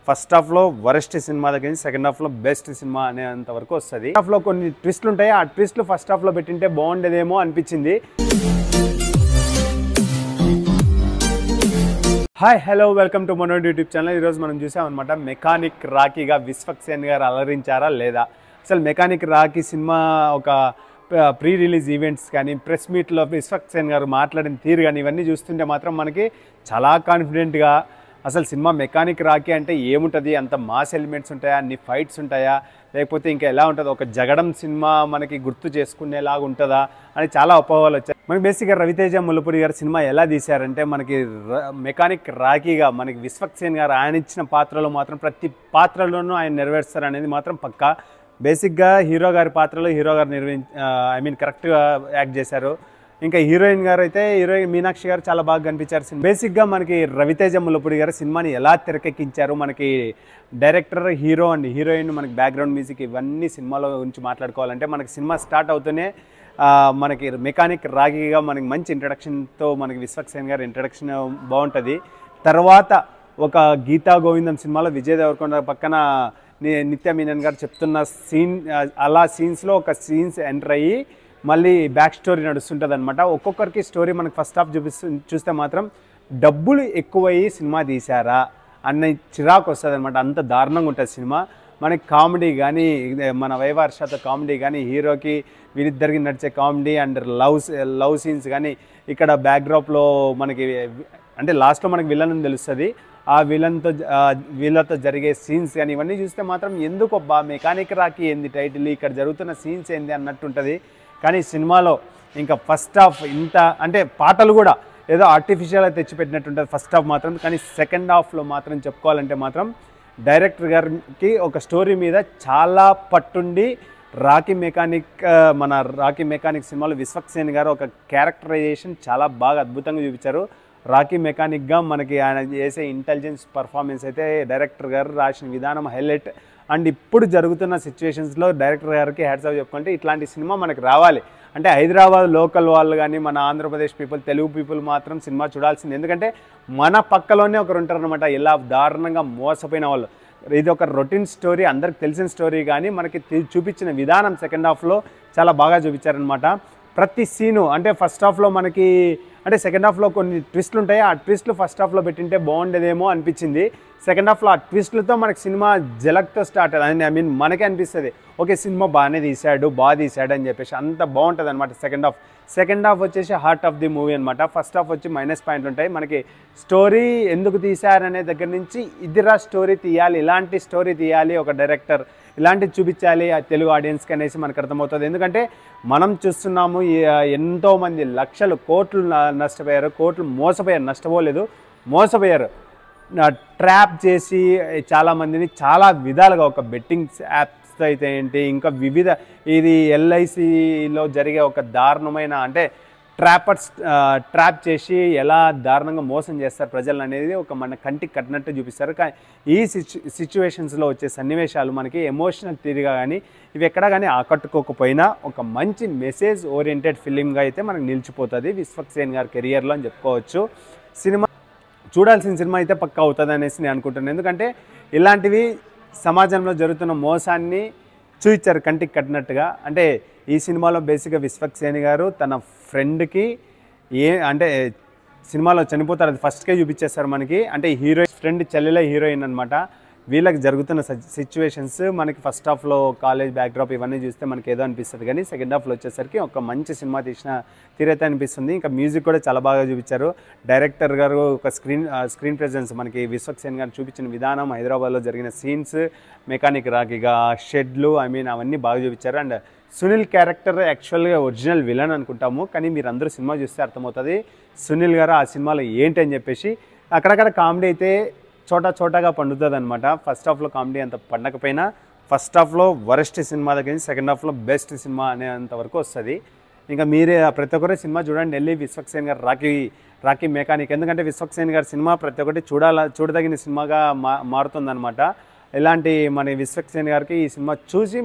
First హాఫ్లో worst cinema దగ్గర నుంచి సెకండ్ హాఫ్లో బెస్ట్ సినిమా అనేంత వరకు వస్తుంది. హాఫ్లో కొన్ని ట్విస్ట్లు ఉంటాయి, ఆ ట్విస్ట్లు ఫస్ట్ హాఫ్లో పెట్టింటే బాగుండేదేమో అనిపించింది. Hi hello welcome to Manod YouTube channel. ఈరోజు మనం చూసామన్నమాట మెకానిక్ రాకీగా విశ్వక్సేన్ గారు అలరించారా లేదా. అసలు మెకానిక్ రాకీ సినిమా ఒక ప్రీ రిలీజ్ ఈవెంట్స్ కానీ ప్రెస్ మీట్లో విశ్వక్సేన్ గారు మాట్లాడిన తీరు కానీ ఇవన్నీ చూస్తుంటే మాత్రం మనకి చాలా కాన్ఫిడెంట్గా అసలు సినిమా మెకానిక్ రాకీ అంటే ఏముంటుంది, అంత మాస్ ఎలిమెంట్స్ ఉంటాయా, అన్ని ఫైట్స్ ఉంటాయా, లేకపోతే ఇంకా ఎలా ఉంటుంది, ఒక జగడం సినిమా మనకి గుర్తు చేసుకునేలాగా ఉంటుందా అని చాలా అపోహలు వచ్చాయి. మనకి బేసిక్గా రవితేజ ముల్లపూడి గారు సినిమా ఎలా తీశారంటే మనకి మెకానిక్ రాకీగా మనకి విశ్వక్సేన్ గారు ఆయన ఇచ్చిన పాత్రలో మాత్రం ప్రతి పాత్రలోనూ ఆయన నెరవేరుస్తారు అనేది మాత్రం పక్కా. బేసిక్గా హీరో గారి పాత్రలో హీరో గారు కరెక్ట్గా యాక్ట్ చేశారు. ఇంకా హీరోయిన్ గారు అయితే హీరోయిన్ మీనాక్షి గారు చాలా బాగా కనిపించారు. బేసిక్గా మనకి రవితేజ ముల్లపూడి గారు సినిమాని ఎలా తెరకెక్కించారు, మనకి డైరెక్టర్, హీరో అండ్ హీరోయిన్, మనకి బ్యాక్గ్రౌండ్ మ్యూజిక్ ఇవన్నీ సినిమాలో గురించి మాట్లాడుకోవాలంటే మనకి సినిమా స్టార్ట్ అవుతూనే మనకి మెకానిక్ రాకీగా మనకి మంచి ఇంట్రడక్షన్తో మనకి విశ్వక్సేన్ గారి ఇంట్రడక్షన్ బాగుంటుంది. తర్వాత ఒక గీతా గోవిందం సినిమాలో విజయ్ దేవరకొండ పక్కన నిత్య మీనన్ గారు చెప్తున్న సీన్, అలా సీన్స్లో ఒక సీన్స్ ఎంటర్ అయ్యి మళ్ళీ బ్యాక్ స్టోరీ నడుస్తుంటుంది అనమాట. ఒక్కొక్కరికి స్టోరీ మనకు ఫస్ట్ హాఫ్ చూస్తే మాత్రం డబ్బులు ఎక్కువయ్యి సినిమా తీశారా అన్న చిరాకు వస్తుంది అనమాట. అంత దారుణంగా ఉంటుంది సినిమా. మనకి కామెడీ కానీ, మన వైవార్షత కామెడీ కానీ, హీరోకి వీరిద్దరికి నడిచే కామెడీ అండ్ లవ్ సీన్స్ కానీ, ఇక్కడ బ్యాక్డ్రాప్లో మనకి అంటే లాస్ట్లో మనకి విలన్ అని తెలుస్తుంది, ఆ వీళ్ళతో జరిగే సీన్స్ కానీ ఇవన్నీ చూస్తే మాత్రం ఎందుకు మెకానిక్ రాకీ ఏంది టైటిల్, ఇక్కడ జరుగుతున్న సీన్స్ ఏంది అన్నట్టు ఉంటుంది. కానీ సినిమాలో ఇంకా ఫస్ట్ హాఫ్ ఇంత అంటే పాటలు కూడా ఏదో ఆర్టిఫిషియల్గా తెచ్చిపెట్టినట్టుంటుంది ఫస్ట్ హాఫ్ మాత్రం. కానీ సెకండ్ హాఫ్లో మాత్రం చెప్పుకోవాలంటే మాత్రం డైరెక్టర్ గారికి ఒక స్టోరీ మీద చాలా పట్టుండి మన రాకీ మెకానిక్ సినిమాలో విశ్వక్సేన్ గారు ఒక క్యారెక్టరైజేషన్ చాలా బాగా అద్భుతంగా చూపించారు. రాకీ మెకానిక్గా మనకి ఆయన చేసే ఇంటెలిజెన్స్ పర్ఫార్మెన్స్ అయితే డైరెక్టర్ గారు రాసిన విధానం హైలైట్. అండ్ ఇప్పుడు జరుగుతున్న సిచ్యువేషన్స్లో డైరెక్టర్ గారికి హ్యాట్స్ ఆఫ్ చెప్పుకుంటే ఇట్లాంటి సినిమా మనకు రావాలి అంటే హైదరాబాద్ లోకల్ వాళ్ళు కానీ, మన ఆంధ్రప్రదేశ్ పీపుల్, తెలుగు పీపుల్ మాత్రం సినిమా చూడాల్సింది. ఎందుకంటే మన పక్కలోనే ఒకరు ఉంటారనమాట ఇలా దారుణంగా మోసపోయిన వాళ్ళు. ఇది ఒక రొటీన్ స్టోరీ, అందరికి తెలిసిన స్టోరీ, కానీ మనకి చూపించిన విధానం సెకండ్ హాఫ్లో చాలా బాగా చూపించారనమాట. ప్రతి సీను అంటే ఫస్ట్ హాఫ్లో మనకి అంటే సెకండ్ హాఫ్లో కొన్ని ట్విస్ట్లు ఉంటాయి, ఆ ట్విస్ట్లు ఫస్ట్ హాఫ్లో పెట్టింటే బాగుండేదేమో అనిపించింది. సెకండ్ హాఫ్లో ఆ ట్విస్ట్లతో మనకి సినిమా జలక్తో స్టార్ట్ అయ్యింది. మనకే అనిపిస్తుంది ఓకే సినిమా బాగా తీశాడు అని చెప్పేసి అంత బాగుంటుంది అనమాట సెకండ్ హాఫ్ వచ్చేసి హార్ట్ ఆఫ్ ది మూవీ అనమాట. ఫస్ట్ హాఫ్ వచ్చి మైనస్ పాయింట్ ఉంటాయి. మనకి స్టోరీ ఎందుకు తీశారనే దగ్గర నుంచి ఇదిరా స్టోరీ తీయాలి, ఇలాంటి స్టోరీ తీయాలి ఒక డైరెక్టర్, ఇలాంటివి చూపించాలి ఆ తెలుగు ఆడియన్స్కి అనేసి మనకు అర్థమవుతుంది. ఎందుకంటే మనం చూస్తున్నాము ఎంతోమంది లక్షలు కోట్లు నష్టపోయారు, మోసపోయారు ట్రాప్ చేసి చాలామందిని చాలా విధాలుగా, ఒక బెట్టింగ్ యాప్స్ అయితే ఏంటి, ఇంకా వివిధ ఇది ఎల్ఐసిలో జరిగే ఒక దారుణమైన అంటే ట్రాప్ చేసి ఎలా దారుణంగా మోసం చేస్తారు ప్రజలు అనేది ఒక మన కంటికి కట్టినట్టు చూపిస్తారు. కానీ ఈ సిచ్యువేషన్స్లో వచ్చే సన్నివేశాలు మనకి ఎమోషనల్ తీరుగా కానీ ఇవి ఎక్కడా కానీ ఆకట్టుకోకపోయినా ఒక మంచి మెసేజ్ ఓరియంటెడ్ ఫిలింగా అయితే మనకు నిలిచిపోతుంది విశ్వక్సేన్ గారి కెరియర్లో అని చెప్పుకోవచ్చు. సినిమా చూడాల్సిన సినిమా అయితే పక్కా అవుతుంది అనేసి నేను అనుకుంటున్నాను. ఎందుకంటే ఇలాంటివి సమాజంలో జరుగుతున్న మోసాన్ని చూపించారు కంటికి కట్టినట్టుగా. అంటే ఈ సినిమాలో బేసిక్గా విశ్వక్సేన్ గారు తన ఫ్రెండ్కి అంటే సినిమాలో చనిపోతారు, అది ఫస్ట్కే చూపించేస్తారు మనకి. అంటే ఫ్రెండ్ చెల్లెలే హీరోయిన్ అనమాట. వీళ్ళకి జరుగుతున్న సిచ్యువేషన్స్ మనకి ఫస్ట్ హాఫ్లో కాలేజ్ బ్యాక్డ్రాప్ ఇవన్నీ చూస్తే మనకి ఏదో అనిపిస్తుంది, కానీ సెకండ్ హాఫ్లో వచ్చేసరికి ఒక మంచి సినిమా తీసిన తీరైతే అనిపిస్తుంది. ఇంకా మ్యూజిక్ కూడా చాలా బాగా చూపించారు. డైరెక్టర్ గారు ఒక స్క్రీన్ ప్రెజెన్స్ మనకి విశ్వక్సేన్ గారు చూపించిన విధానం, హైదరాబాద్లో జరిగిన సీన్స్, మెకానిక్ రాకీగా షెడ్లు అవన్నీ బాగా చూపించారు. అండ్ సునీల్ క్యారెక్టర్ యాక్చువల్గా ఒరిజినల్ విలన్ అనుకుంటాము, కానీ మీరు అందరూ సినిమా చూస్తే అర్థమవుతుంది సునీల్ గారు ఆ సినిమాలో ఏంటి అని చెప్పేసి. అక్కడక్కడ కామెడీ అయితే చోటాగా పండుతుంది అనమాట. ఫస్ట్ హాఫ్లో కామెడీ అంత పండకపోయినా ఫస్ట్ హాఫ్లో వరస్ట్ సినిమా దగ్గర నుంచి సెకండ్ హాఫ్లో బెస్ట్ సినిమా అనేంత వరకు వస్తుంది. ఇంకా మీరే ప్రతి ఒక్కరు సినిమా చూడండి, వెళ్ళి విశ్వక్సేన్ గారు రాకీ మెకానిక్. ఎందుకంటే విశ్వక్సేన్ గారి సినిమా ప్రతి ఒక్కటి చూడదగిన సినిమాగా మారుతుందన్నమాట. ఇలాంటి మన విశ్వక్సేన్ గారికి ఈ సినిమా చూసి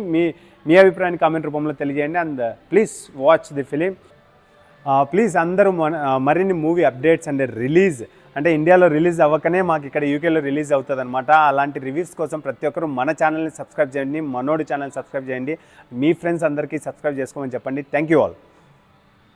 మీ అభిప్రాయాన్ని కామెంట్ రూపంలో తెలియజేయండి. And please watch the film. Please అందరూ మరిన్ని మూవీ అప్డేట్స్ అండ్ రిలీజ్ అంటే ఇండియాలో రిలీజ్ అవ్వకనే మాకు ఇక్కడ యూకేలో రిలీజ్ అవుతుంది అనమాట. అలాంటి రివ్యూస్ కోసం ప్రతి ఒక్కరు మన ఛానల్ని సబ్స్క్రైబ్ చేయండి, మనోడి ఛానల్ సబ్స్క్రైబ్ చేయండి, మీ ఫ్రెండ్స్ అందరికీ సబ్స్క్రైబ్ చేసుకోమని చెప్పండి. Thank you all.